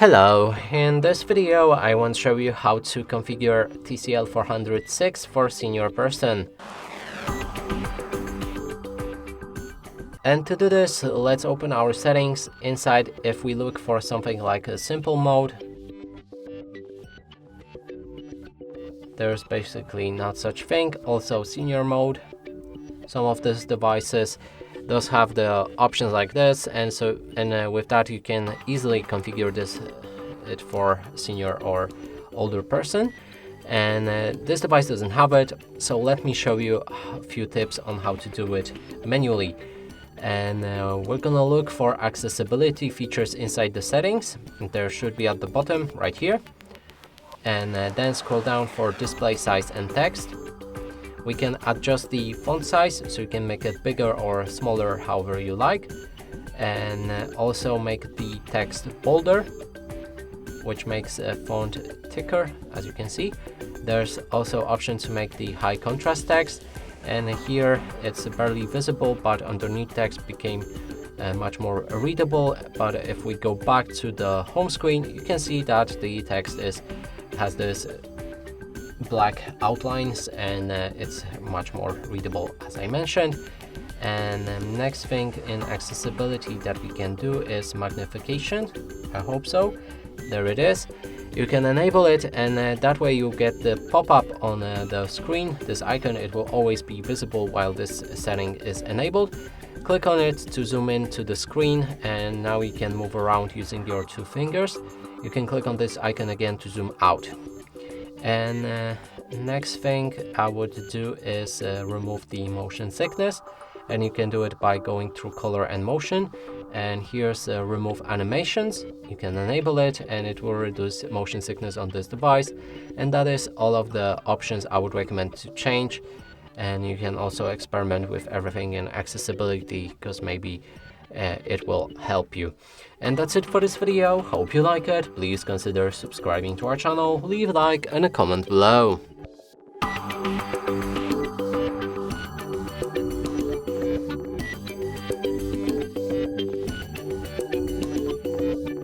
Hello, in this video I want to show you how to configure TCL 406 for senior person. And to do this, let's open our settings. Inside, if we look for something like a simple mode, there's basically not such thing. Also senior mode. Some of these devices does have the options like this, and with that you can easily configure it for senior or older person. And this device doesn't have it, so let me show you a few tips on how to do it manually. And we're gonna look for accessibility features inside the settings. There should be at the bottom right here, and then scroll down for display size and text. We can adjust the font size, so you can make it bigger or smaller, however you like, and also make the text bolder, which makes a font thicker, as you can see. There's also option to make the high contrast text, and here it's barely visible, but underneath text became much more readable. But if we go back to the home screen, you can see that the text has this black outlines, and it's much more readable, as I mentioned. And next thing in accessibility that we can do is magnification. I hope so. There it is. You can enable it, and that way you get the pop-up on the screen. This icon, it will always be visible while this setting is enabled. Click on it to zoom in to the screen, and now you can move around using your two fingers. You can click on this icon again to zoom out. And next thing I would do is remove the motion sickness, and you can do it by going through color and motion. And here's remove animations. You can enable it, and it will reduce motion sickness on this device. And that is all of the options I would recommend to change. And you can also experiment with everything in accessibility, because maybe it will help you. And that's it for this video. Hope you like it. Please consider subscribing to our channel, leave a like and a comment below.